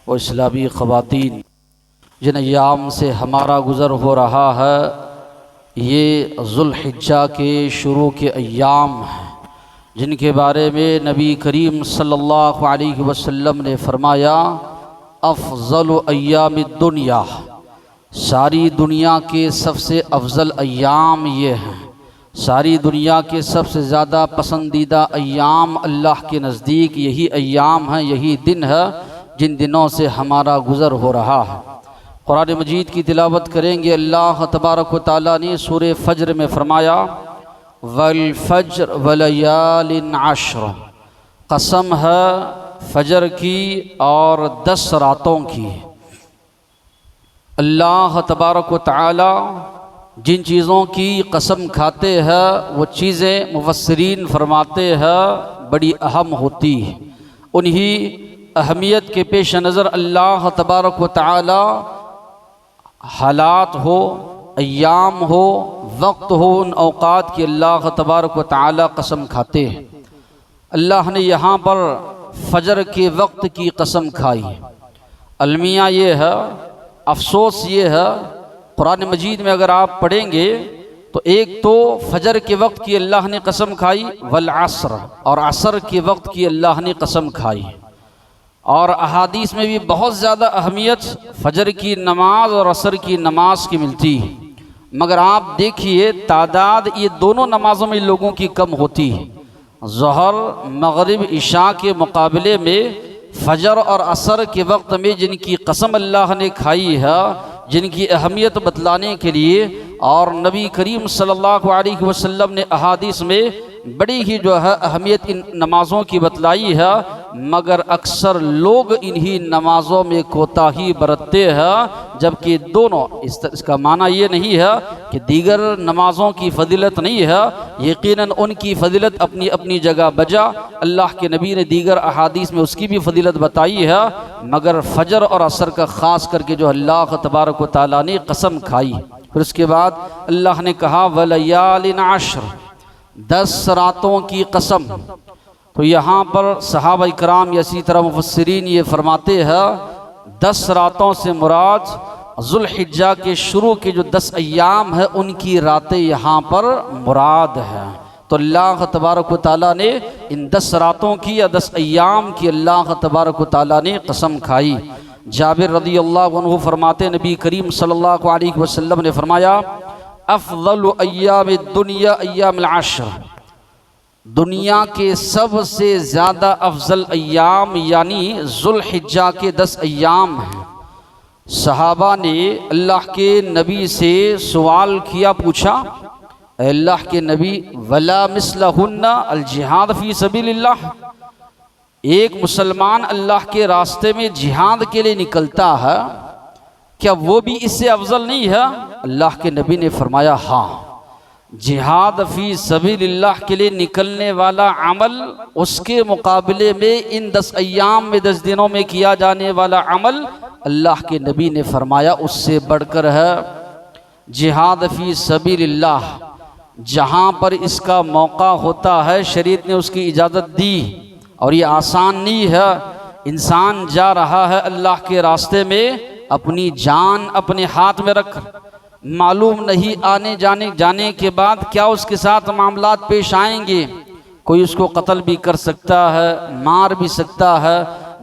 व इस्लामी ख़वातीन, जिन अय्याम से हमारा गुज़र हो रहा है ये ज़ुल्हिज्जा के शुरू के अय्याम हैं, जिनके बारे में नबी करीम सल्लल्लाहु अलैहि वसल्लम ने फरमाया अफ़ज़लु अय्यामिद दुनिया, सारी दुनिया के सबसे अफजल अय्याम ये हैं। सारी दुनिया के सबसे ज़्यादा पसंदीदा अय्याम अल्लाह के नज़दीक यही अय्याम हैं, यही दिन है जिन दिनों से हमारा गुज़र हो रहा है। कुरान मजीद की तिलावत करेंगे। अल्लाह तबारक व तआला ने सूरे फ़ज्र में फरमाया वल फ़ज्र वलयालिन अश्र, कसम है फ़ज्र की और 10 रातों की। अल्लाह तबारक व तआला जिन चीज़ों की कसम खाते हैं वो चीज़ें मुफस्सिरीन फरमाते हैं बड़ी अहम होती है। उन्हीं अहमियत के पेश नज़र अल्लाह तबारक व तआला हालात हो, अय्याम हो, वक्त हो, उन औक़ात की अल्लाह तबारक व तआला कसम खाते हैं। अल्लाह ने यहाँ पर फ़ज्र के वक्त की कसम खाई। अलमिया ये है, अफसोस ये है, कुरान मजीद में अगर आप पढ़ेंगे तो एक तो फ़ज्र के वक्त की अल्लाह ने कसम खाई वल असर, और असर के वक्त की अल्लाह ने कसम खाई। और अहादीस में भी बहुत ज़्यादा अहमियत फ़ज्र की नमाज और असर की नमाज की मिलती है, मगर आप देखिए तादाद ये दोनों नमाज़ों में लोगों की कम होती है। ज़ोहर मग़रिब इशा के मुकाबले में फ़ज्र और असर के वक्त में जिनकी कसम अल्लाह ने खाई है, जिनकी अहमियत बतलाने के लिए और नबी करीम सल्लल्लाहु अलैहि वसल्लम ने अहादीस में बड़ी ही जो है अहमियत इन नमाज़ों की बतलाई है, मगर अक्सर लोग इन्हीं नमाज़ों में कोताही बरतते हैं। जबकि दोनों इसका माना ये नहीं है कि दीगर नमाज़ों की फ़जीलत नहीं है, यकीनन उनकी फ़जीलत अपनी अपनी जगह बजा। अल्लाह के नबी ने दीगर अहादीस में उसकी भी फ़जीलत बताई है, मगर फ़ज्र और असर का ख़ास करके जो अल्लाह तबारक व तआला ने कसम खाई। फिर उसके बाद अल्लाह ने कहा वलयालिन अश्र, 10 रातों की कसम। तो यहाँ पर सहाबा इकराम या इसी तरह मुफस्सिरीन ये फरमाते हैं 10 रातों से मुराद ज़ुल्हिज्जा के शुरू के जो 10 अय्याम है उनकी रातें यहाँ पर मुराद है। तो अल्लाह तबारक व तआला ने इन 10 रातों की या 10 अय्याम की अल्लाह तबारक व तआला ने कसम खाई। जाबिर रज़ी अल्लाहु अन्हु फरमाते नबी करीम सल्लल्लाहु अलैहि वसल्लम ने फरमाया अफ़ज़लु अय्यामिद दुनिया अय्यामुल अश्र, दुनिया के सबसे ज़्यादा अफजल अय्याम यानी ज़ुल्हिज्जा के 10 अय्याम हैं। सहाबा ने अल्लाह के नबी से सवाल किया, पूछा अल्लाह के नबी वला मिसलहुन्ना अल जिहाद फ़ी सबीलिल्लाह, एक मुसलमान अल्लाह के रास्ते में जिहाद के लिए निकलता है, क्या वो भी इससे अफजल नहीं है? अल्लाह के नबी ने फरमाया हाँ, जिहाद फ़ी सबीलिल्लाह के लिए निकलने वाला अमल उसके मुकाबले में इन 10 अय्याम में 10 दिनों में किया जाने वाला अमल अल्लाह के नबी ने फरमाया उससे बढ़कर है। जिहाद फ़ी सबीलिल्लाह जहाँ पर इसका मौका होता है शरीयत ने उसकी इजाज़त दी, और ये आसान नहीं है। इंसान जा रहा है अल्लाह के रास्ते में अपनी जान अपने हाथ में रख, मालूम नहीं आने जाने के बाद क्या उसके साथ मामलात पेश आएंगे। कोई उसको कत्ल भी कर सकता है, मार भी सकता है,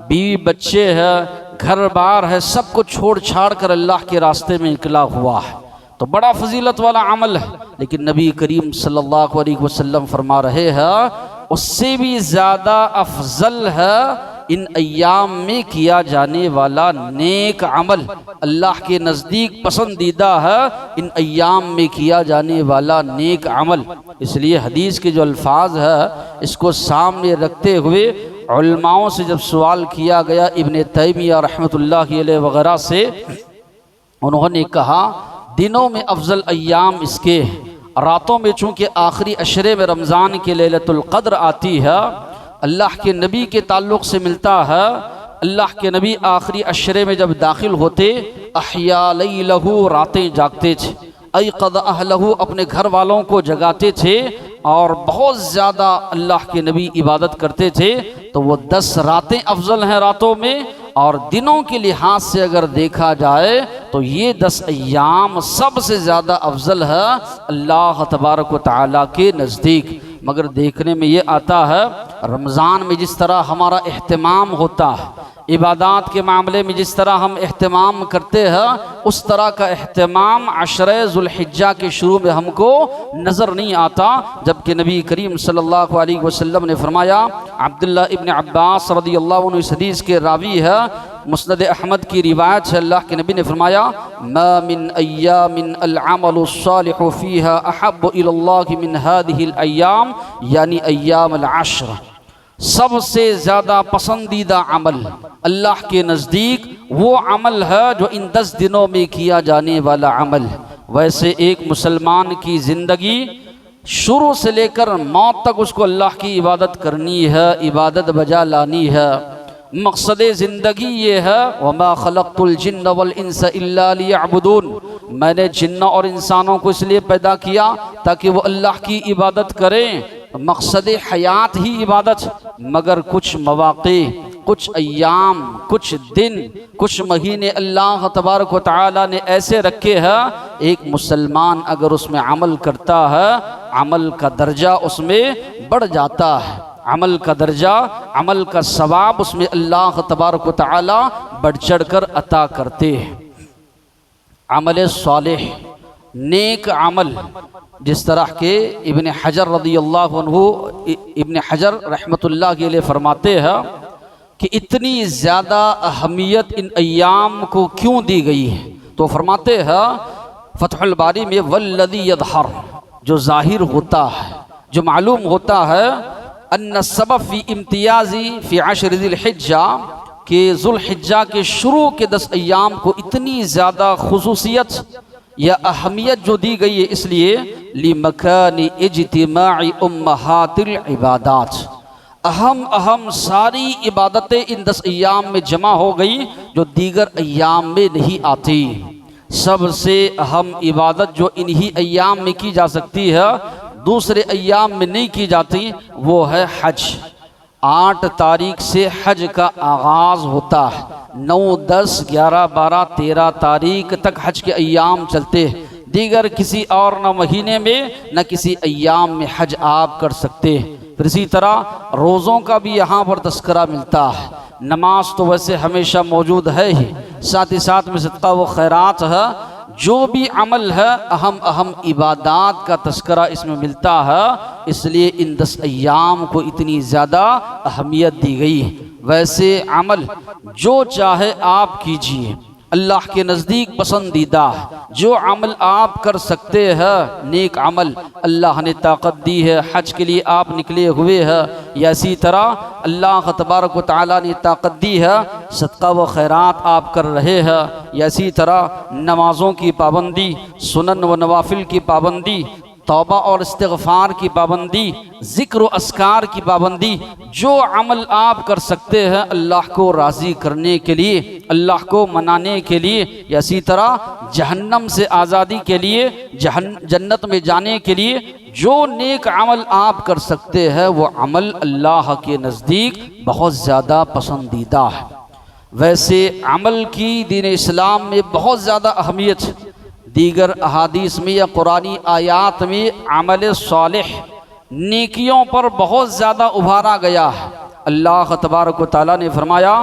बीवी बच्चे है, घर बार है, सब कुछ छोड़ छाड़ कर अल्लाह के रास्ते में निकला हुआ है। तो बड़ा फजीलत वाला अमल है, लेकिन नबी करीम सल्लल्लाहु अलैहि वसल्लम फरमा रहे हैं उससे भी ज़्यादा अफजल है इन अय्याम में किया जाने वाला नेक अमल, अल्लाह के नज़दीक पसंदीदा है इन अय्याम में किया जाने वाला नेक अमल। इसलिए हदीस के जो अल्फाज है इसको सामने रखते हुए उलमाओं से जब सवाल किया गया इब्न तैमिया रहमतुल्लाहि अलैहि वगैरह से, उन्होंने कहा दिनों में अफजल अय्याम इसके, रातों में चूँकि आखिरी अशरे में रमज़ान के लैलतुल क़द्र आती है, अल्लाह के नबी के ताल्लुक़ से मिलता है। अल्लाह के नबी आखिरी अशरे में जब दाखिल होते अहया लैलहू, रातें जागते थे, अयक़ज़ अहलहू, अपने घर वालों को जगाते थे, और बहुत ज़्यादा अल्लाह के नबी इबादत करते थे। तो वो 10 रातें अफजल हैं रातों में, और दिनों के लिहाज से अगर देखा जाए तो ये 10 अय्याम सबसे ज़्यादा अफजल है अल्लाह तबारक व तआला के नज़दीक। मगर देखने में ये आता है रमज़ान में जिस तरह हमारा एहतमाम होता है, इबादात के मामले में जिस तरह हम एहतमाम करते हैं, उस तरह का एहतमाम अशरे ज़ुल्हिज्जा के शुरू में हमको नज़र नहीं आता। जबकि नबी करीम सल्लल्लाहु अलैहि वसल्लम ने फरमाया, अब्दुल्लाह इब्न अब्बास रदियल्लाहु अन्हु इस हदीस के रावी है, मुस्नद अहमद की रिवायत है, अल्लाह के नबी ने फरमाया, मा मिन अय्यामिन अल अमलु स्सालिहु फीहा अहब्बु इलल्लाहि मिन हादिहिल अय्याम, यानी अय्याम अल अश्र। सबसे ज़्यादा पसंदीदा अमल अल्लाह के नज़दीक वो अमल है जो इन 10 दिनों में किया जाने वाला अमल। वैसे एक मुसलमान की ज़िंदगी शुरू से लेकर मौत तक उसको अल्लाह की इबादत करनी है, इबादत बजा लानी है। मकसद ज़िंदगी ये है, वमा खलक़तुल जिन्न वल इंसा इल्ला लियअबुदून, मैंने जिन्न और इंसानों को इसलिए पैदा किया ताकि वो अल्लाह की इबादत करें। मकसद हयात ही इबादत। मगर कुछ मौक़े, कुछ अय्याम, कुछ दिन, कुछ महीने अल्लाह तबारक व तआला ने ऐसे रखे हैं, एक मुसलमान अगर उसमें अमल करता है, अमल का दर्जा उसमें बढ़ जाता है, अमल का दर्जा, अमल का सवाब उसमें अल्लाह तबारक व तआला बढ़ चढ़ कर अता करते हैं। अमल सालेह, नेक अमल, जिस तरह के इब्न हजर रदियल्लाहु अन्हु, इब्न हजर रहमतुल्लाह के लिए फरमाते हैं कि इतनी ज़्यादा अहमियत इन अय्याम को क्यों दी गई है, तो फरमाते हैं फतहुल बारी में, वल्लज़ी यज़हर, जो ज़ाहिर होता है, जो मालूम होता है, अन्ना सबब फ़ी इम्तियाज़ी फ़ी अश्र ज़िल्हिज्जा, के ज़ुल्हिज्जा के शुरू के 10 अय्याम को इतनी ज़्यादा खुसूसियत या अहमियत जो दी गई है, इसलिए लिमकानी इज्तिमाई उम्महातिल इबादात, अहम सारी इबादतें इन 10 अय्याम में जमा हो गई जो दीगर अय्याम में नहीं आती। सबसे अहम इबादत जो इन्हीं अय्याम में की जा सकती है, दूसरे अय्याम में नहीं की जाती, वो है हज। 8 तारीख से हज का आगाज़ होता है, 9, 10, 11, 12, 13 तारीख तक हज के अय्याम चलते हैं। दीगर किसी और न महीने में न किसी अय्याम में हज आप कर सकते हैं। फिर इसी तरह रोज़ों का भी यहाँ पर तस्करा मिलता है। नमाज तो वैसे हमेशा मौजूद है ही, साथ ही साथ में सदका व खैरात है। जो भी अमल है, अहम इबादात का तस्करा इसमें मिलता है, इसलिए इन 10 अय्याम को इतनी ज़्यादा अहमियत दी गई है। वैसे अमल जो चाहे आप कीजिए, अल्लाह के नज़दीक पसंदीदा है। जो अमल आप कर सकते हैं, नेक अमल, अल्लाह ने ताकत दी है, हज के लिए आप निकले हुए हैं, या इसी तरह अल्लाह तबारक व तआला ने ताकत दी है, सदका व खैरात आप कर रहे हैं, या इसी तरह नमाज़ों की पाबंदी, सुनन व नवाफिल की पाबंदी, तौबा और इस्तिग़फ़ार की पाबंदी, ज़िक्र व अस्कार की पाबंदी, जो अमल आप कर सकते हैं अल्लाह को राज़ी करने के लिए, अल्लाह को मनाने के लिए, या इसी तरह जहन्नम से आज़ादी के लिए, जन्नत में जाने के लिए, जो नेक अमल आप कर सकते हैं, वो अमल अल्लाह के नज़दीक बहुत ज़्यादा पसंदीदा है। वैसे अमल की दीन इस्लाम में बहुत ज़्यादा अहमियत है। दीगर अहादीस में या कुरानी आयात में अमल सालिह, नेकियों पर बहुत ज़्यादा उभारा गया है। अल्लाह तबारक व तआला ने फरमाया,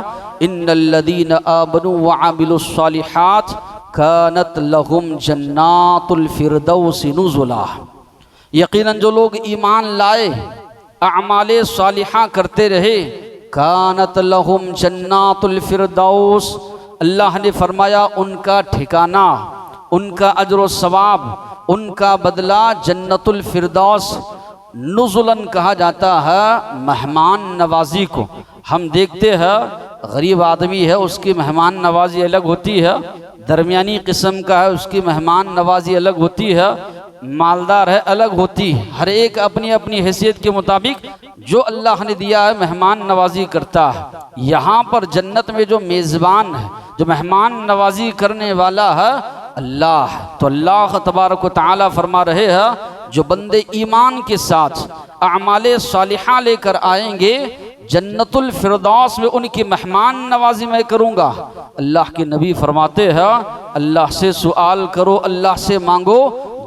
इन्नल्लज़ीना आमनू व अमिलुस सालिहात कानत लहुम जन्नातुल फिरदौसी नुज़ुला, यकीनन जो लोग ईमान लाए, अमाले सालिहा करते रहे, कानत लहुम जन्नातुल फिरदौस, अल्लाह ने फरमाया उनका ठिकाना, उनका अजर सवाब, उनका बदला जन्नतुल फिरदौस। नुज़ुलन कहा जाता है मेहमान नवाजी को। हम देखते हैं गरीब आदमी है, उसकी मेहमान नवाजी अलग होती है, दरमियानी किस्म का है, उसकी मेहमान नवाजी अलग होती है, मालदार है अलग होती है। हर एक अपनी अपनी हैसियत के मुताबिक जो अल्लाह ने दिया है मेहमान नवाजी करता है। यहाँ पर जन्नत में जो मेज़बान है, जो मेहमान नवाजी करने वाला है, अल्लाह। तो अल्लाह तबारक व तआला फरमा रहे हैं, जो बंदे ईमान के साथ अमाले सालिहा लेकर आएंगे, जन्नतुल फिरदौस में उनकी मेहमान नवाजी मैं करूँगा। अल्लाह के नबी फरमाते हैं अल्लाह से सुआल करो, अल्लाह से मांगो,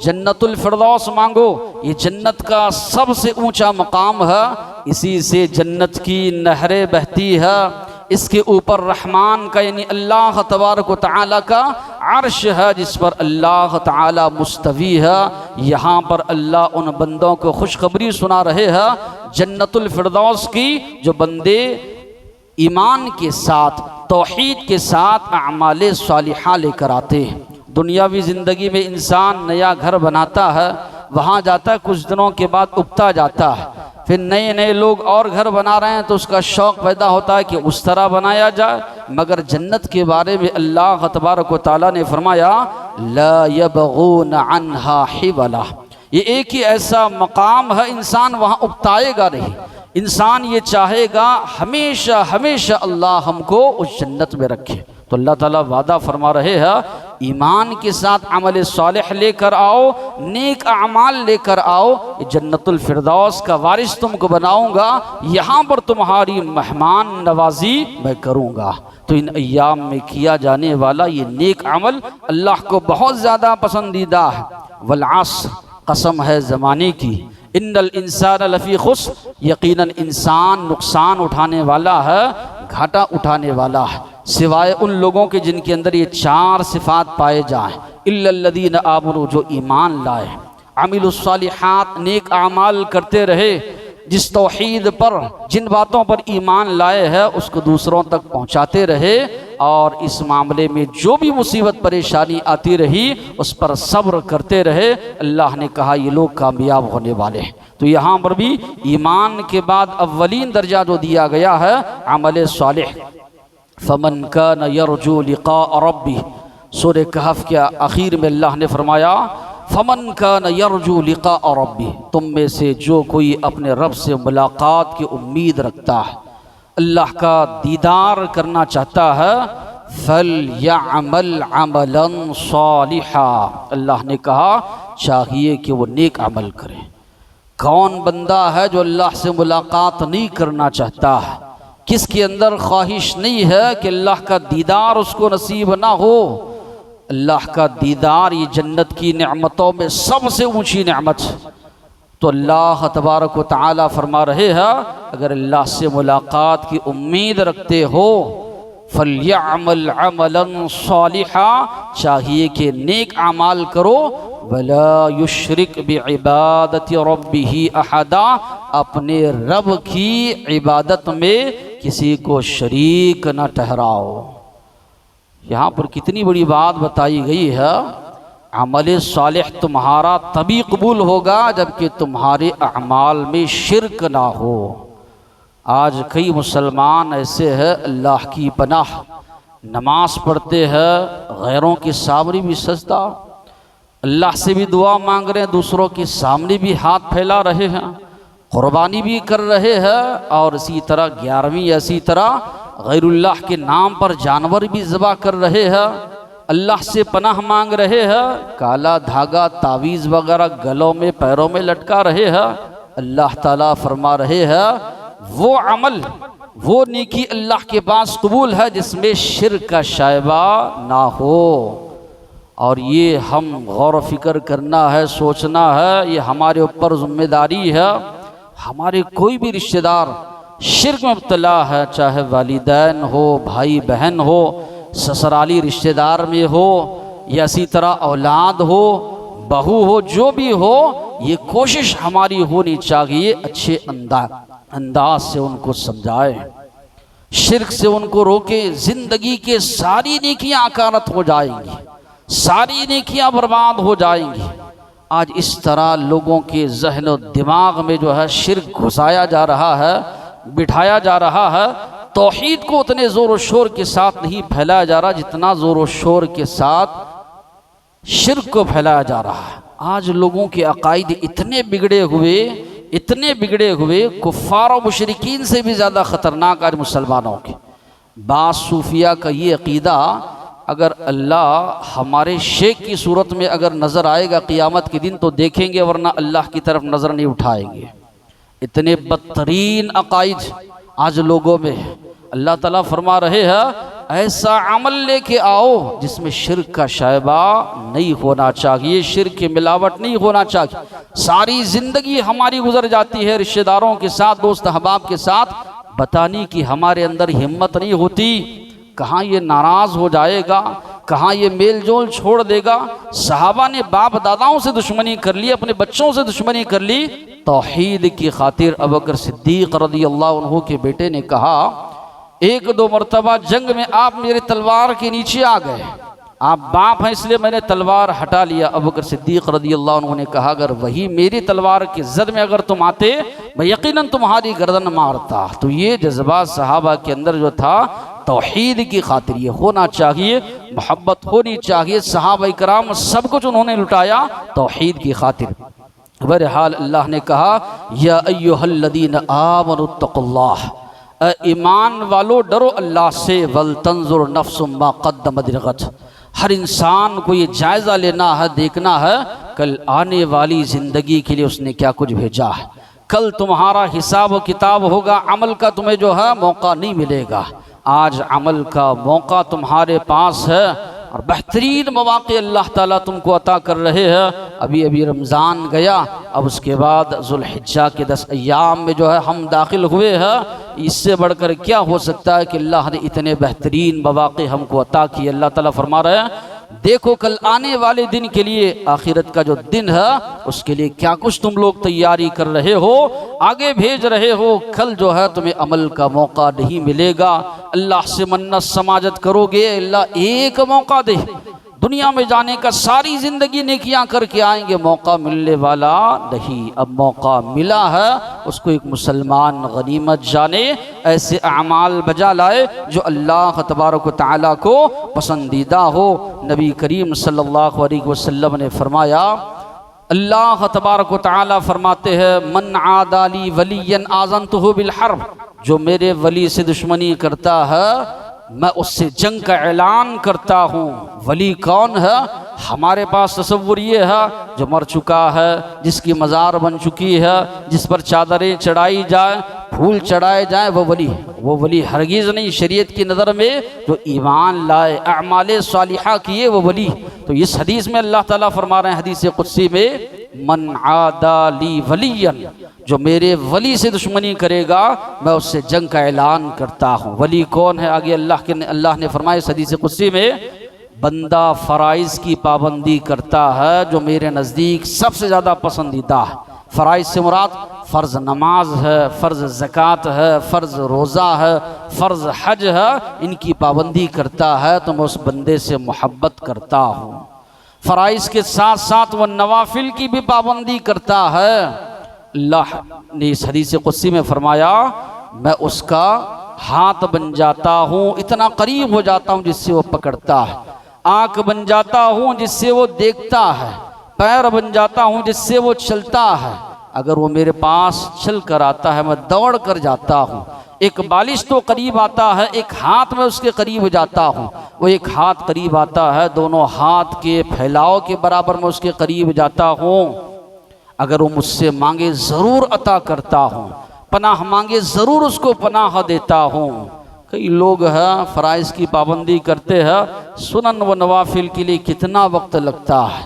जन्नतुल फिरदौस मांगो। ये जन्नत का सबसे ऊंचा मकाम है, इसी से जन्नत की नहरें बहती है। इसके ऊपर रहमान का यानी अल्लाह तबारक व तआला का अर्श है जिस पर अल्लाह ताला मुस्तवी है। यहाँ पर अल्लाह उन बंदों को खुशखबरी सुना रहे हैं जन्नतुल फिरदौस की, जो बंदे ईमान के साथ तौहीद के साथ अमाले सालिहा लेकर आते हैं। दुनियावी ज़िंदगी में इंसान नया घर बनाता है, वहाँ जाता है, कुछ दिनों के बाद उगता जाता है, फिर नए नए लोग और घर बना रहे हैं तो उसका शौक़ पैदा होता है कि उस तरह बनाया जाए। मगर जन्नत के बारे में अल्लाह तबारक व तआला ने फरमाया ला यबगून अन्हा हिवला, ये एक ही ऐसा मकाम है इंसान वहाँ उगताएगा नहीं। इंसान ये चाहेगा हमेशा हमेशा अल्लाह हमको उस जन्नत में रखे। तो अल्लाह ताला वादा फरमा रहे हैं ईमान के साथ अमल सालिह लेकर आओ, नेक अमाल लेकर आओ, जन्नतुल फिरदौस का वारिस तुमको बनाऊंगा, यहाँ पर तुम्हारी मेहमान नवाजी मैं करूँगा। तो इन अय्याम में किया जाने वाला ये नेक अमल अल्लाह को बहुत ज़्यादा पसंदीदा है। वल अस्र, कसम है ज़माने की, इन्नल इंसान लफ़ी खुस्र, यकीनन इंसान नुकसान उठाने वाला है, घाटा उठाने वाला है, सिवाय उन लोगों के जिनके अंदर ये चार सिफात पाए जाएं। इल्लल्लज़ीन आमनू, जो ईमान लाए, अमिलुस सालिहात, नेक आमाल करते रहे, जिस तौहीद पर जिन बातों पर ईमान लाए हैं उसको दूसरों तक पहुंचाते रहे, और इस मामले में जो भी मुसीबत परेशानी आती रही उस पर सब्र करते रहे। अल्लाह ने कहा ये लोग कामयाब होने वाले हैं। तो यहाँ पर भी ईमान के बाद अव्वलीन दर्जा जो दिया गया है अमल सालिह। फमन कान यरजू लिक़ा रब्बी, सूरह कहफ के आखिर में अल्लाह ने फरमाया फमन कान यरजू लिक़ा रब्बी, तुम में से जो कोई अपने रब से मुलाकात की उम्मीद रखता है, अल्लाह का दीदार करना चाहता है, फल यअमल अमलन सालिहा, अल्लाह ने कहा चाहिए कि वो नेक अमल करे। कौन बंदा है जो अल्लाह से मुलाकात नहीं करना चाहता है? किसके अंदर ख्वाहिश नहीं है कि अल्लाह का दीदार उसको नसीब ना हो? अल्लाह का दीदार ये जन्नत की नेमतों में सबसे ऊंची नेमत है। तो अल्लाह तबारक व तआला फरमा रहे हैं अगर अल्लाह से मुलाकात की उम्मीद रखते हो फल्यअमल अमलन सालिहा, चाहिए कि नेक अमाल करो, वला युशरिक बिइबादति रब्बिही अहदा, अपने रब की इबादत में किसी को शरीक न ठहराओ। यहाँ पर कितनी बड़ी बात बताई गई है। अमल सालिह तुम्हारा तभी कबूल होगा जबकि तुम्हारे अमाल में शिरक ना हो। आज कई मुसलमान ऐसे हैं अल्लाह की पनाह, नमाज पढ़ते हैं, गैरों के सामने भी सजदा, अल्लाह से भी दुआ मांग रहे हैं, दूसरों के सामने भी हाथ फैला रहे हैं, कुर्बानी भी कर रहे हैं, और इसी तरह 11वीं ऐसी तरह गैरुल्लाह के नाम पर जानवर भी ज़बह कर रहे हैं, अल्लाह से पनाह मांग रहे हैं, काला धागा तावीज़ वगैरह गलों में पैरों में लटका रहे हैं। अल्लाह ताला फरमा रहे हैं वो अमल, वो नेकी अल्लाह के पास कबूल है जिसमें शिर्क का शायबा ना हो। और ये हम गौर फिक्र करना है, सोचना है, ये हमारे ऊपर जिम्मेदारी है। हमारे कोई भी रिश्तेदार शिर्क में मुब्तला है, चाहे वालिदैन हो, भाई बहन हो, ससुराली रिश्तेदार में हो, या इसी तरह औलाद हो, बहू हो, जो भी हो, ये कोशिश हमारी होनी चाहिए अच्छे अंदाज से उनको समझाए, शिर्क से उनको रोके। जिंदगी के सारी नेकियां अकारत हो जाएंगी, सारी नेकियां बर्बाद हो जाएंगी। आज इस तरह लोगों के जहन और दिमाग में जो है शिर्क घुसाया जा रहा है, बिठाया जा रहा है। तौहीद को उतने ज़ोर शोर के साथ नहीं फैलाया जा रहा जितना ज़ोर शोर के साथ शिर्क को फैलाया जा रहा है। आज लोगों के अकायद इतने बिगड़े हुए, कुफ़ार और मुशरिकीन से भी ज़्यादा ख़तरनाक आज मुसलमानों के। बास सूफिया का ये अक़ीदा, अगर अल्लाह हमारे शेख की सूरत में अगर नज़र आएगा क़ियामत के दिन तो देखेंगे, वरना अल्लाह की तरफ नज़र नहीं उठाएंगे। इतने बदतरीन अकायद आज लोगों में अल्लाह ताला फरमा रहे हैं ऐसा अमल लेके आओ जिसमें शिर्क का शायबा नहीं होना चाहिए, शिर्क की मिलावट नहीं होना चाहिए। सारी जिंदगी हमारी गुजर जाती है रिश्तेदारों के साथ, दोस्त अहबाब के साथ, बताने की हमारे अंदर हिम्मत नहीं होती। कहाँ ये नाराज हो जाएगा, कहाँ ये मेल जोल छोड़ देगा। सहाबा ने बाप दादाओं से दुश्मनी कर ली, अपने बच्चों से दुश्मनी कर ली, तौहीद की खातिर। अबू बकर सिद्दीक रज़ियल्लाहु अन्हु के बेटे ने कहा एक दो मरतबा जंग में आप मेरे तलवार के नीचे आ गए, आप बाप हैं इसलिए मैंने तलवार हटा लिया। अबू बकर सिद्दीक रज़ियल्लाहु अन्हु ने कहा अगर वही मेरी तलवार की जद में अगर तुम आते मैं यकीनन तुम्हारी गर्दन मारता। तो ये जज्बा सहाबा के अंदर जो था तौहीद की खातिर ये होना चाहिए, मोहब्बत होनी चाहिए। सहाबा कराम सब कुछ उन्होंने लुटाया तौहीद की खातिर। बहरहाल अल्लाह ने कहा या अय्युहल्लज़ीना आमनुत्तक़ुल्लाह, ईमान वालो डरो अल्लाह से, वल तंजुर नफ्सुम मा क़द्दमत लिग़द। हर इंसान को ये जायज़ा लेना है, देखना है कल आने वाली ज़िंदगी के लिए उसने क्या कुछ भेजा है। कल तुम्हारा हिसाब किताब होगा, अमल का तुम्हें जो है मौका नहीं मिलेगा। आज अमल का मौका तुम्हारे पास है और बेहतरीन मौक़े अल्लाह ताला तुमको अता कर रहे हैं। अभी अभी रमज़ान गया, अब उसके बाद ज़ुल्हिज्जा के 10 अय्याम में जो है हम दाखिल हुए हैं। इससे बढ़कर क्या हो सकता है कि अल्लाह ने इतने बेहतरीन मौक़े हमको अता किए। अल्लाह ताला फरमा रहे हैं देखो कल आने वाले दिन के लिए, आखिरत का जो दिन है उसके लिए क्या कुछ तुम लोग तैयारी कर रहे हो, आगे भेज रहे हो। कल जो है तुम्हें अमल का मौका नहीं मिलेगा। अल्लाह से मन्नत समाजत करोगे, अल्लाह एक मौका दे दुनिया में जाने का, सारी जिंदगी नेकियां करके आएंगे, मौका मिलने वाला नहीं। अब मौका मिला है उसको एक मुसलमान गनीमत जाने, ऐसे अमाल बजा लाए जो अल्लाह तबारक व तआला को पसंदीदा हो। नबी करीम सल्लल्लाहु अलैहि वसल्लम ने फरमाया, अल्लाह तबारक व तआला फरमाते हैं मन आदाली वलियन आज़नतुहु बिल हर्ब, जो मेरे वली से दुश्मनी करता है मैं उससे जंग का ऐलान करता हूँ। वली कौन है? हमारे पास तसव्वुर ये है जो मर चुका है, जिसकी मज़ार बन चुकी है, जिस पर चादरें चढ़ाई जाए, फूल चढ़ाए जाए, वो वली हरगिज़ नहीं। शरीयत की नज़र में जो ईमान लाए, अमाले सालिहा किए, वो वली। तो इस हदीस में अल्लाह ताला फरमा रहे हैं हदीस कुदसी में मन आदाली वलियन, जो मेरे वली से दुश्मनी करेगा मैं उससे जंग का ऐलान करता हूँ। वली कौन है? आगे अल्लाह ने फरमाया इस हदीस कुदसी में बंदा फ़राइज़ की पाबंदी करता है जो मेरे नज़दीक सबसे ज़्यादा पसंदीदा है। फ़राइज़ से मुराद फ़र्ज़ नमाज है, फ़र्ज़ ज़कात है, फ़र्ज़ रोज़ा है, फ़र्ज़ हज है। इनकी पाबंदी करता है तो मैं उस बंदे से मोहब्बत करता हूँ। फ़राइज़ के साथ साथ वह नवाफिल की भी पाबंदी करता है। अल्लाह ने इस हदीस कुदसी में फरमाया मैं उसका हाथ बन जाता हूँ, इतना करीब हो जाता हूँ जिससे वो पकड़ता है, आँख बन जाता हूँ जिससे वो देखता है, पैर बन जाता हूँ जिससे वो चलता है। अगर वो मेरे पास चल कर आता है मैं दौड़ कर जाता हूँ। एक बालिश तो करीब आता है, एक हाथ में उसके करीब हो जाता हूँ। वो एक हाथ करीब आता है, दोनों हाथ के फैलाव के बराबर मैं उसके करीब जाता हूँ। अगर वो मुझसे मांगे ज़रूर अता करता हूँ, पनाह मांगे ज़रूर उसको पनाह देता हूँ। कई लोग हैं फ़राइज़ की पाबंदी करते हैं, सुनन व नवाफिल के लिए कितना वक्त लगता है।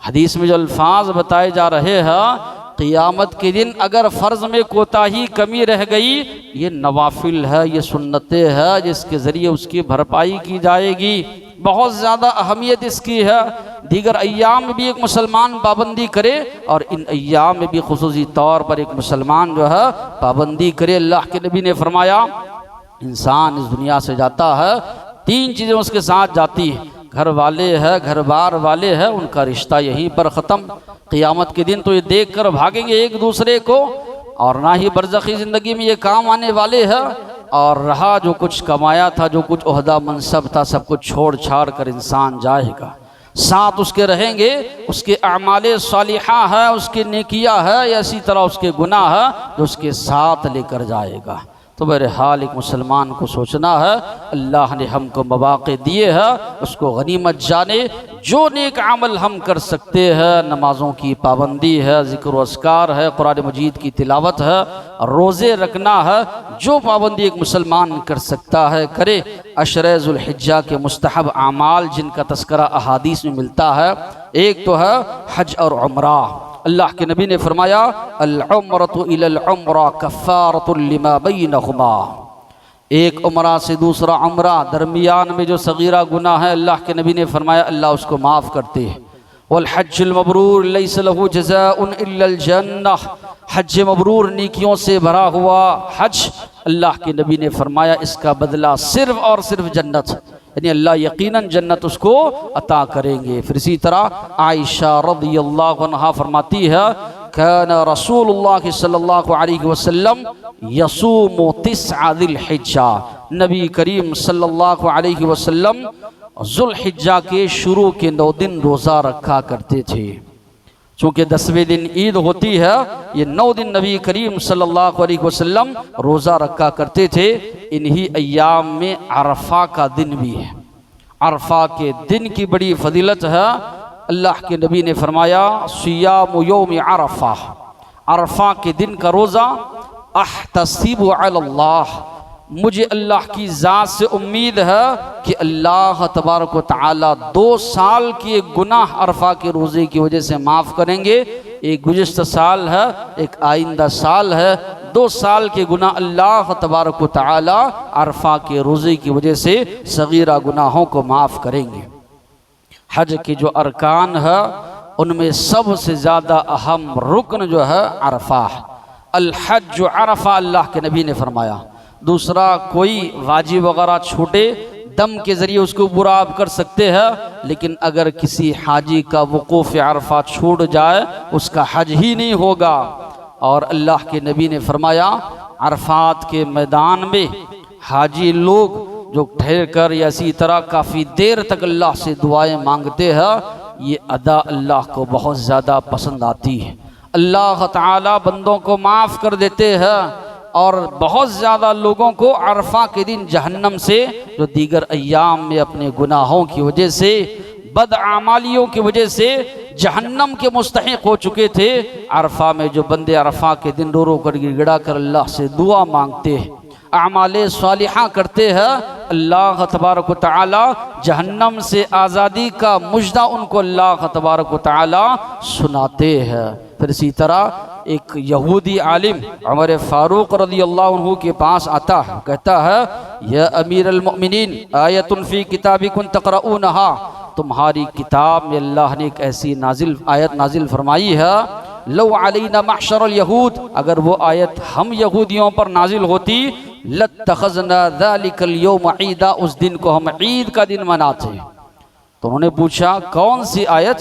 हदीस में जो अल्फाज बताए जा रहे हैं क़ियामत के दिन अगर फ़र्ज़ में कोताही कमी रह गई, ये नवाफिल है, ये सुन्नतें है जिसके ज़रिए उसकी भरपाई की जाएगी। बहुत ज़्यादा अहमियत इसकी है। दीगर अय्याम में भी एक मुसलमान पाबंदी करे और इन अय्याम में भी खुसूसी तौर पर एक मुसलमान जो है पाबंदी करे। अल्लाह के नबी ने फरमाया इंसान इस दुनिया से जाता है, 3 चीज़ें उसके साथ जाती हैं। घर वाले हैं, घर बार वाले हैं, उनका रिश्ता यहीं पर ख़त्म। क़ियामत के दिन तो ये देख कर भागेंगे एक दूसरे को, और ना ही बरज़ख़ी ज़िंदगी में ये काम आने वाले हैं। और रहा जो कुछ कमाया था, जो कुछ ओहदा मनसब था, सब कुछ छोड़ छाड़ कर इंसान जाएगा। साथ उसके रहेंगे उसके अमाले सालिहा है, उसके नेकिया है, या इसी तरह उसके गुनाह है जो उसके साथ लेकर जाएगा। तो बहरहाल एक मुसलमान को सोचना है अल्लाह ने हमको मौक़े दिए हैं, उसको गनीमत जाने। जो नेक अमल हम कर सकते हैं, नमाज़ों की पाबंदी है, ज़िक्र व अस्कार है, कुरान मजीद की तिलावत है, रोज़े रखना है, जो पाबंदी एक मुसलमान कर सकता है करे। अशरे ज़ुल्हिज्जा के मुस्तहब आमाल जिनका तस्करा अहादीस में मिलता है, एक तो है हज और उम्रा। अल्लाह के नबी ने फरमाया अल उम्रतु इलल उम्रा कफ़ारतुल लिमा बैनहुमा। एक उम्रा से दूसरा उम्रा दरमियान में जो सगीरा गुनाह है, अल्लाह के नबी ने फरमाया अल्लाह उसको माफ़ करते हैं। वल हज्जुल मबरूर लैसा लहू जज़ाउन इल्लल जन्नह। हज मबरूर नेकियों से भरा हुआ हज, अल्लाह के नबी ने फरमाया इसका बदला सिर्फ और सिर्फ जन्नत, यानी अल्लाह यकीनन जन्नत उसको अता करेंगे। फिर इसी तरह आयशा रज़ियल्लाहु अन्हा फरमाती है काना रसूलुल्लाह सल्लल्लाहु अलैहि वसल्लम यसूमु तिस्अ ज़िल्हिज्जा। नबी करीम सल्लल्लाहु अलैहि वसल्लम ज़ुल्हिज्जा के शुरू के 9 दिन रोज़ा रखा करते थे। चूँकि 10वें दिन ईद होती है, ये 9 दिन नबी करीम सल्लल्लाहु अलैहि वसल्लम रोज़ा रखा करते थे। इन्हीं अय्याम में अरफा का दिन भी है। अरफा के दिन की बड़ी फजीलत है। अल्लाह के नबी ने फरमाया सियाम यौम अरफा, अरफा के दिन का रोज़ा अहतसिबु अलल्लाह, मुझे अल्लाह की ज़ात से उम्मीद है कि अल्लाह तबारक व तआला 2 साल के गुनाह अरफा के रोज़े की वजह से माफ़ करेंगे। एक गुज़िश्ता साल है, एक आइंदा साल है। 2 साल के गुनाह अल्लाह तबारक व तआला अरफा के रोज़े की वजह से सगीरा गुनाहों को माफ़ करेंगे। हज के जो अरकान है उनमें सबसे ज़्यादा अहम रुकन जो है अरफा है। अल हज अरफा, अल्लाह के नबी ने फरमाया। दूसरा कोई वाजिब वगैरह छूटे दम के ज़रिए उसको पूरा आप कर सकते हैं, लेकिन अगर किसी हाजी का वक़ूफ़ अरफा छूट जाए उसका हज ही नहीं होगा। और अल्लाह के नबी ने फरमाया अरफात के मैदान में हाजी लोग जो ठहर कर या इसी तरह काफ़ी देर तक अल्लाह से दुआएं मांगते हैं, ये अदा अल्लाह को बहुत ज़्यादा पसंद आती है। अल्लाह ताला बंदों को माफ़ कर देते हैं और बहुत ज़्यादा लोगों को अरफा के दिन जहन्नम से, जो दीगर अय्याम में अपने गुनाहों की वजह से, बदआमालियों की वजह से जहन्नम के मुस्तहिक हो चुके थे, अरफा में जो बंदे अरफा के दिन रो रो कर गिड़गिड़ा कर अल्लाह से दुआ मांगते हैं, आमाले सालिहा करते हैं, अल्लाह तबारक व तआला जहन्नम से आज़ादी का मुजदा उनको अल्लाह तबारक व तआला सुनाते हैं। फिर इसी तरह एक यहूदी आलिम उमर फ़ारूक रज़ियल्लाहु अन्हु के पास आता है, कहता है या अमीर अल-मुमिनीन आयतुन फ़ी किताबिकुम तक़रऊनहा, तुम्हारी किताब में अल्लाह ने एक ऐसी आयत नाजिल फरमाई है, लौ अलैना मअशरल यहूद, अगर वो आयत हम यहूदियों पर नाजिल होती, लत्तख़ज़ना ज़ालिकल यौम ईदा, उस दिन को हम ईद का दिन मनाते। तो उन्होंने पूछा कौन सी आयत?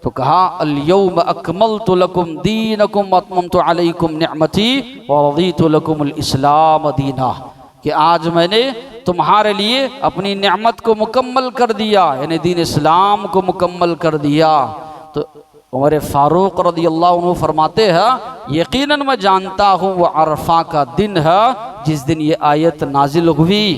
तो कहा अल यौम अकमलतु लकुम दीनकुम व अतममतु अलैकुम निअमती व रज़ीतु लकुमुल इस्लाम दीना, कि आज मैंने तुम्हारे लिए अपनी नेमत को मुकम्मल कर दिया, यानी दीन इस्लाम को मुकम्मल कर दिया। तो उमर फ़ारूक रज़ियल्लाहु अन्हु फरमाते हैं यकीनन मैं जानता हूँ वो अरफा का दिन है जिस दिन ये आयत नाजिल हुई,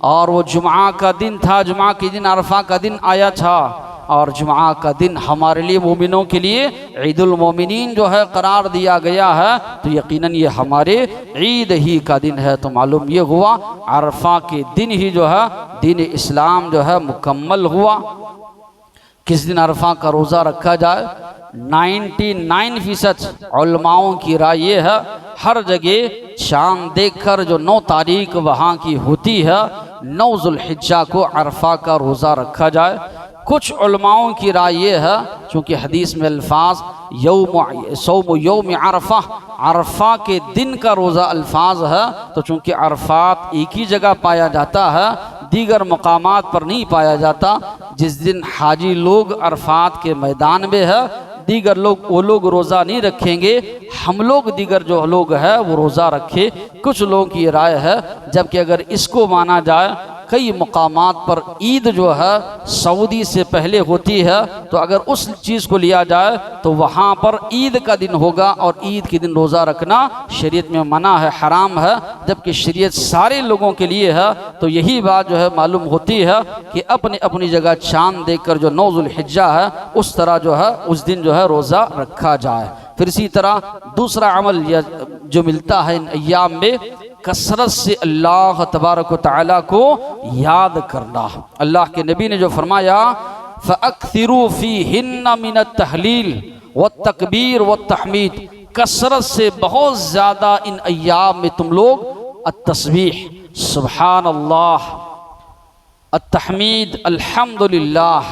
और वो जुमा का दिन था, जुमा के दिन अरफा का दिन आया था, और जुमा का दिन हमारे लिए मोमिनों के लिए ईदुल मोमिनीन जो है करार दिया गया है, तो यकीनन ये हमारे ईद ही का दिन है। तो मालूम ये हुआ अरफा के दिन ही जो है दीन इस्लाम जो है मुकम्मल हुआ। किस दिन अरफा का रोज़ा रखा जाए? 99% उलमाओं की राय ये है हर जगह चाँद देखकर जो 9 तारीख वहाँ की होती है, 9 ज़ुल्हिज्जा को अरफा का रोज़ा रखा जाए। कुछ उलमाओं की राय ये है चूँकि हदीस में अल्फाज सौम यौम अरफा, अरफा के दिन का रोज़ा अल्फाज है, तो चूँकि अरफात एक ही जगह पाया जाता है, दीगर मकामात पर नहीं पाया जाता। जिस दिन हाजी लोग अरफात के मैदान में है, दीगर लोग वो लोग रोज़ा नहीं रखेंगे, हम लोग दीगर जो लोग हैं वो रोज़ा रखे। कुछ लोगों की राय है, जबकि अगर इसको माना जाए कई मकामात पर ईद जो है सऊदी से पहले होती है, तो अगर उस चीज़ को लिया जाए तो वहाँ पर ईद का दिन होगा और ईद के दिन रोज़ा रखना शरीयत में मना है, हराम है, जबकि शरीयत सारे लोगों के लिए है। तो यही बात जो है मालूम होती है कि अपनी अपनी जगह चाँद देखकर जो 9 ज़ुल्हिज्जा है उस तरह जो है उस दिन जो है रोज़ा रखा जाए। फिर इसी तरह दूसरा अमल जो मिलता है इन अय्याम में, कसरत से अल्लाह तबारक व तआला को याद करना। अल्लाह के नबी ने जो फरमाया फ़अक्सिरू फ़ीहिन्ना मिनत तहलील व तकबीर व तहमीद, कसरत से बहुत ज़्यादा इन अय्याम में तुम लोग अत्तस्बीह सुब्हान अल्लाह, अत्तहमीद अल्हम्दुलिल्लाह,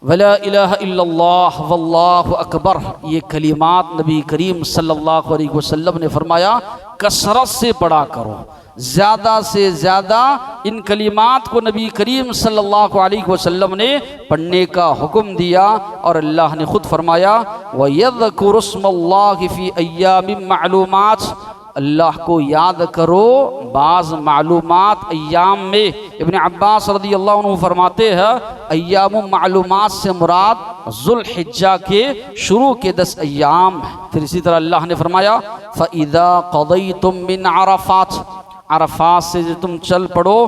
वला इलाहा इल्लल्लाह वल्लाहु अकबर, ये कलिमात नबी करीम सल्लल्लाहु अलैहि वसल्लम ने फरमाया कसरत से पढ़ा करो, ज़्यादा से ज़्यादा इन कलिमात को नबी करीम सल्लल्लाहु अलैहि वसल्लम ने पढ़ने का हुक्म दिया। और अल्लाह ने ख़ुद फरमाया वयज़्कुरुस्मल्लाहि फ़ी अय्यामिन मालूमात, अल्लाह को याद करो बाज़ मालूमात अय्याम में। इब्न अब्बास रज़ियल्लाहु अन्हु फरमाते हैं अय्याम मालूमात से मुराद ज़ुल्हिज्जा के शुरू के 10 अय्याम। फिर इसी तरह अल्लाह ने फरमाया फ़इज़ा क़ज़य्तुम मिन अरफ़ात, अरफ़ात से जो तुम चल पड़ो,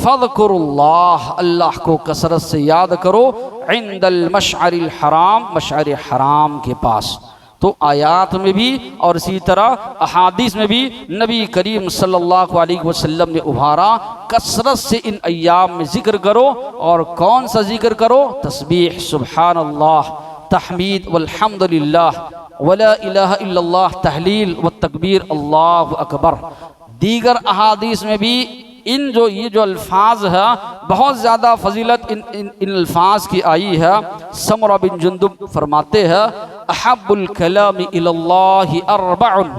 फ़ज़्कुरुल्लाह, अल्लाह को कसरत से याद करो, इंदल मशअरिल हराम, मशअर हराम के पास। तो आयात में भी और इसी तरह अहादीस में भी नबी करीम सल्लल्लाहु अलैहि वसल्लम ने उभारा कसरत से इन अय्याम में ज़िक्र करो। और कौन सा ज़िक्र करो? तस्बीह सुब्हान अल्लाह, तहमीद वल्हम्दुलिल्लाह, वला इलाहा इल्लल्लाह, तहलील व तकबीर अल्लाहु अकबर। दीगर अहादीस में भी ये जो अल्फाज है बहुत ज़्यादा फजीलत इन अल्फाज की आई है। समरा बिन जुंदुब फरमाते हैं अहब्बुल कलामी इलल्लाहि अर्बउन,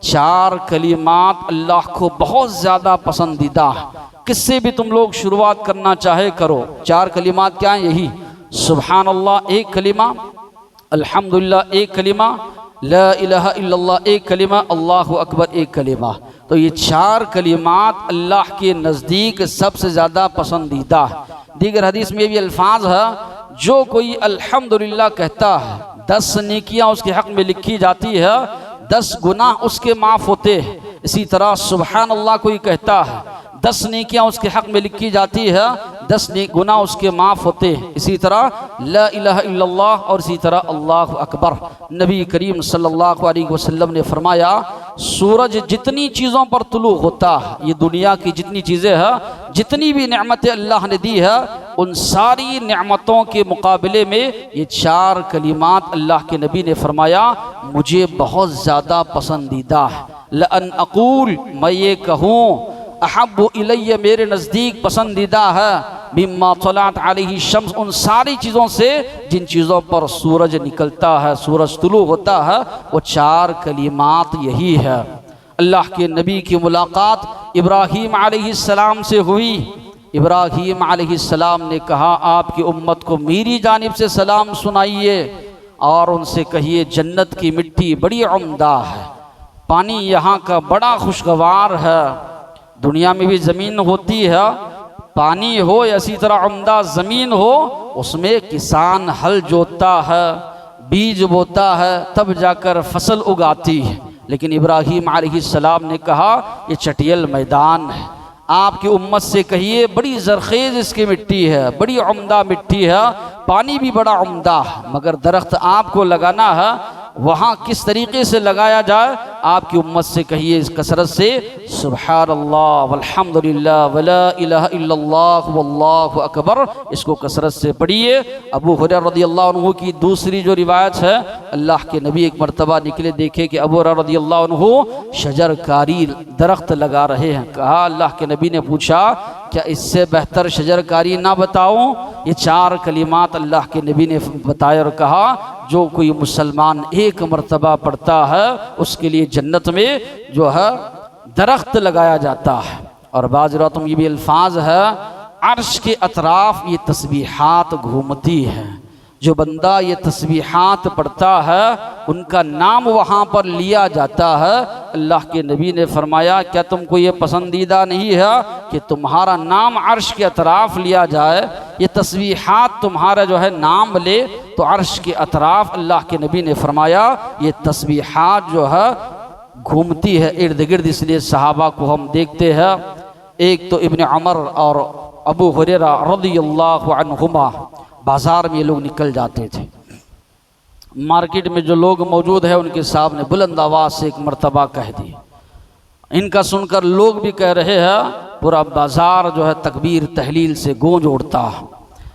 4 कलिमात अल्लाह को बहुत ज़्यादा पसंदीदा है। किससे भी तुम लोग शुरुआत करना चाहे करो। 4 कलिमात क्या हैं? यही सुब्हान अल्लाह 1 कलिमा, अल्हम्दुलिल्लाह 1 कलिमा, ला इलाहा इल्लल्लाह 1 कलिमा, अल्लाहु अकबर 1 कलिमा। तो ये 4 कलिमात अल्लाह के नज़दीक सबसे ज़्यादा पसंदीदा है। दीगर हदीस में भी अल्फाज है जो कोई अल्हम्दुलिल्लाह कहता है 10 नेकियां उसके हक़ में लिखी जाती है, 10 गुनाह उसके माफ़ होते हैं। इसी तरह सुब्हान अल्लाह कोई कहता है 10 नेकियां उसके हक़ में लिखी जाती है, 10 गुनाह उसके माफ़ होते हैं। इसी तरह ला इलाहा इल्लल्लाह और इसी तरह अल्लाहु अकबर। नबी करीम सल्लल्लाहु अलैहि वसल्लम ने फरमाया सूरज जितनी चीज़ों पर तुलू होता है, ये दुनिया की जितनी चीज़ें हैं, जितनी भी नेमतें अल्लाह ने दी है, उन सारी नेमतों के मुकाबले में ये 4 कलिमात अल्लाह के नबी ने फरमाया मुझे बहुत ज़्यादा पसंदीदा है। लअन अक़ूल, मैं ये कहूँ, अहब्बु इलैया, मेरे नज़दीक पसंदीदा है, मिम्मा तलअत अलैहि शम्स, उन सारी चीज़ों से जिन चीज़ों पर सूरज निकलता है, सूरज तुलू होता है, वो 4 कलिमात यही है। अल्लाह के नबी की मुलाकात इब्राहीम अलैहिस्सलाम से हुई। इब्राहीम अलैहिस्सलाम ने कहा आपकी उम्मत को मेरी जानिब से सलाम सुनाइए और उनसे कहिए जन्नत की मिट्टी बड़ी उम्दा है, पानी यहाँ का बड़ा खुशगवार है। दुनिया में भी ज़मीन होती है, पानी हो या इसी तरह उम्दा ज़मीन हो, उसमें किसान हल जोतता है, बीज बोता है, तब जाकर फसल उगाती है। लेकिन इब्राहीम अलैहिस्सलाम ने कहा ये चटियल मैदान है, आपकी उम्मत से कहिए बड़ी ज़रख़ेज़ इसकी मिट्टी है, बड़ी उम्दा मिट्टी है, पानी भी बड़ा उम्दा है, मगर दरख्त आपको लगाना है, वहाँ किस तरीके से लगाया जाए आपकी उम्मत से कहिए इस कसरत से सुब्हान अल्लाह वल्हम्दुलिल्लाह वला इलाहा इल्लल्लाह वल्लाहु अकबर, इसको कसरत से पढ़िए। अबू हुरैरा रज़ियल्लाहु अन्हु की दूसरी जो रिवायत है, अल्लाह के नबी एक मरतबा निकले, देखे कि अबू हुरैरा रज़ियल्लाहु अन्हु शजरकारी दरख्त लगा रहे हैं। कहा, अल्लाह के नबी ने पूछा क्या इससे बेहतर शजरकारी ना बताऊं? ये 4 कलिमात अल्लाह के नबी ने बताया और कहा जो कोई मुसलमान एक मरतबा पढ़ता है उसके लिए जन्नत में जो है दरख्त लगाया जाता है। और बाज़ रातों में ये भी अल्फाज है अर्श के अतराफ ये तस्बीहात घूमती है, जो बंदा ये तस्बीहात पढ़ता है उनका नाम वहाँ पर लिया जाता है। अल्लाह के नबी ने फरमाया, क्या तुमको ये पसंदीदा नहीं है कि तुम्हारा नाम अर्श के अतराफ़ लिया जाए? ये तस्बीहात तुम्हारा जो है नाम ले तो अर्श के अतराफ़, अल्लाह के नबी ने फरमाया, ये तस्बीहात जो है घूमती है इर्द गिर्द। इसलिए सहाबा को हम देखते हैं, एक तो इब्न उमर और अबू हुरैरा रज़ियल्लाहु अन्हुमा, बाज़ार में ये लोग निकल जाते थे। मार्केट में जो लोग मौजूद है उनके सामने बुलंद आवाज़ से एक मर्तबा कह दी। इनका सुनकर लोग भी कह रहे हैं, पूरा बाज़ार जो है तकबीर तहलील से गूंज उठता।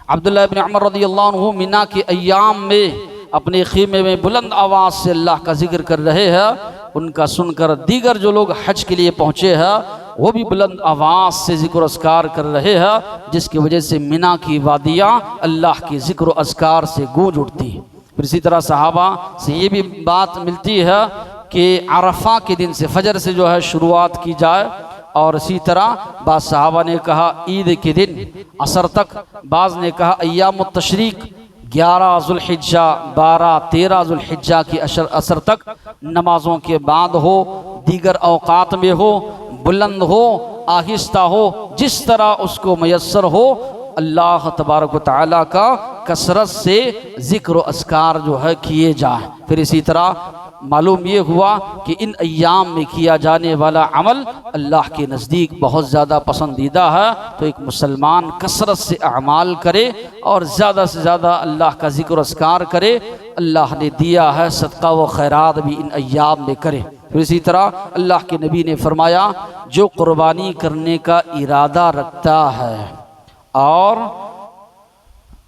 अब्दुल्लाह इब्न उमर रज़ियल्लाहु अन्हु मिना के अय्याम में अपने खीमे में बुलंद आवाज़ से अल्लाह का जिक्र कर रहे हैं। उनका सुनकर दीगर जो लोग हज के लिए पहुँचे हैं वो भी बुलंद आवाज़ से ज़िक्र अस्कार कर रहे हैं, जिसकी वजह से मिना की वादियाँ अल्लाह के ज़िक्र अस्कार से गूंज उठती। फिर इसी तरह सहाबा से ये भी बात मिलती है कि अरफा के दिन से फजर से जो है शुरुआत की जाए, और इसी तरह बाज़ सहाबा ने कहा ईद के दिन असर तक, बाज़ ने कहा अय्यामुत तशरीक 11 ज़ुल्हिज्जा 12 13 ज़ुल्हिज्जा की असर तक नमाज़ों के बाद हो, दीगर औकात में हो, बुलंद हो, आहिस्ता हो, जिस तरह उसको मयस्सर हो, अल्लाह तबारक व तआला का कसरत से ज़िक्र अस्कार जो है किए जाए। फिर इसी तरह मालूम ये हुआ कि इन अय्याम में किया जाने वाला अमल अल्लाह के नज़दीक बहुत ज़्यादा पसंदीदा है। तो एक मुसलमान कसरत से अमाल करे और ज़्यादा से ज़्यादा अल्लाह का ज़िक्र अस्कार करे। अल्लाह ने दिया है सदका व खैरात भी इन अय्याम में करे। फिर इसी तरह अल्लाह के नबी ने फरमाया, जो कुर्बानी करने का इरादा रखता है और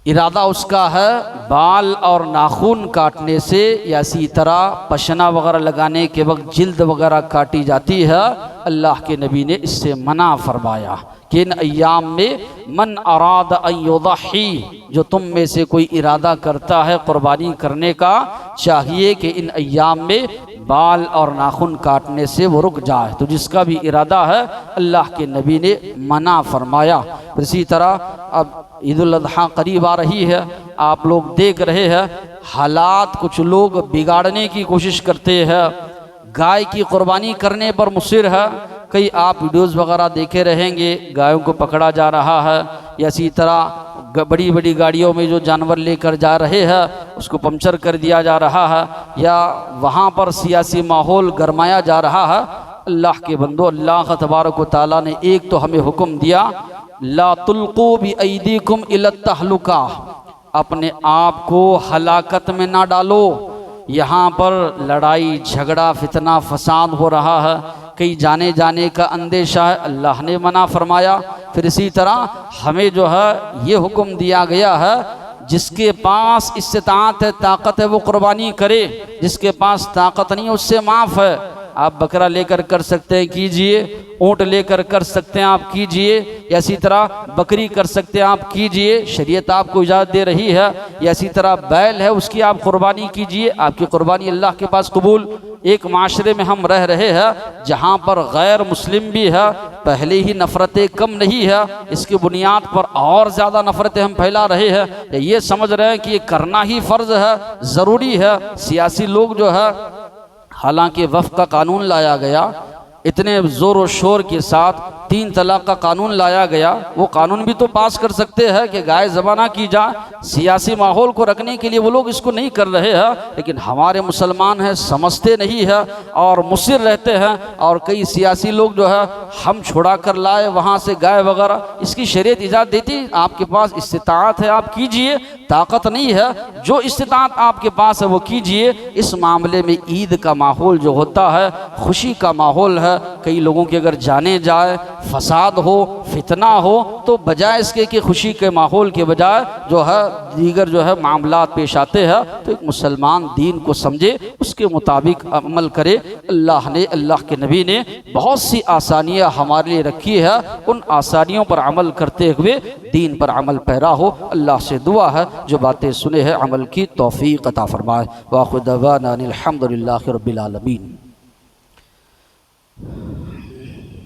इरादा उसका है बाल और नाखून काटने से, या इसी तरह पशना वगैरह लगाने के वक्त जिल्द वगैरह काटी जाती है, अल्लाह के नबी ने इससे मना फरमाया कि इन अय्याम में मन अराद अन युज़ही, जो तुम में से कोई इरादा करता है कुर्बानी करने का, चाहिए कि इन अय्याम में बाल और नाखून काटने से वो रुक जाए। तो जिसका भी इरादा है अल्लाह के नबी ने मना फरमाया। इसी तरह अब ईद-उल अज़हा करीब आ रही है, आप लोग देख रहे हैं हालात कुछ लोग बिगाड़ने की कोशिश करते हैं। गाय की कुर्बानी करने पर मुसिर है, कई आप वीडियोज़ वगैरह देखे रहेंगे, गायों को पकड़ा जा रहा है, या इसी तरह बड़ी बड़ी गाड़ियों में जो जानवर लेकर जा रहे हैं उसको पंक्चर कर दिया जा रहा है, या वहाँ पर सियासी माहौल गरमाया जा रहा है। अल्लाह के बंदो, अल्लाह तबारक व तआला ने एक तो हमें हुक्म दिया, ला तुल्कू बि ऐदीकुम इलत तहलुका, अपने आप को हलाकत में ना डालो। यहाँ पर लड़ाई झगड़ा फितना फसाद हो रहा है, कहीं जाने जाने का अंदेशा है, अल्लाह ने मना फरमाया। फिर इसी तरह हमें जो है ये हुक्म दिया गया है, जिसके पास इस्तिताअत है, ताकत है, वो कुर्बानी करे, जिसके पास ताकत नहीं है उससे माफ़ है। आप बकरा लेकर कर सकते हैं कीजिए, ऊँट लेकर कर सकते हैं आप कीजिए, या इसी तरह बकरी कर सकते हैं आप कीजिए, शरीयत आपको इजाज़त दे रही है। या इसी तरह बैल है उसकी आप कुर्बानी कीजिए, आपकी कुर्बानी अल्लाह के पास कबूल। एक माशरे में हम रह रहे हैं जहाँ पर गैर मुस्लिम भी है, पहले ही नफ़रतें कम नहीं है, इसकी बुनियाद पर और ज़्यादा नफ़रतें हम फैला रहे हैं। ये समझ रहे हैं कि ये करना ही फ़र्ज़ है, ज़रूरी है। सियासी लोग जो है, हालांकि वफ़ का कानून लाया गया, इतने ज़ोर और शोर के साथ 3 तलाक़ का कानून लाया गया, वो कानून भी तो पास कर सकते हैं कि गाय ज़बाना की जाए। सियासी माहौल को रखने के लिए वो लोग इसको नहीं कर रहे हैं, लेकिन हमारे मुसलमान हैं समझते नहीं है और मुसिर रहते हैं। और कई सियासी लोग जो है हम छुड़ा कर लाए वहाँ से गाय वगैरह, इसकी शरीयत इजाज़त देती, आपके पास इस्तिताअत है आप कीजिए, ताकत नहीं है जो इस्तिताअत आपके पास है वो कीजिए। इस मामले में ईद का माहौल जो होता है खुशी का माहौल है। कई लोगों के अगर जाने जाए, फसाद हो, फितना हो, तो बजाय इसके कि खुशी के माहौल के बजाय जो है दीगर जो है मामलात पेश आते हैं। तो एक मुसलमान दीन को समझे, उसके मुताबिक अमल करे। अल्लाह ने, अल्लाह के नबी ने बहुत सी आसानियाँ हमारे लिए रखी है, उन आसानियों पर अमल करते हुए दीन पर अमल पैरा हो। अल्लाह से दुआ है जो बातें सुने हैं अमल की तौफीक अता फरमाए। वाखिर दवाना अनिल हम्दुलिल्लाहि रब्बिल आलमीन।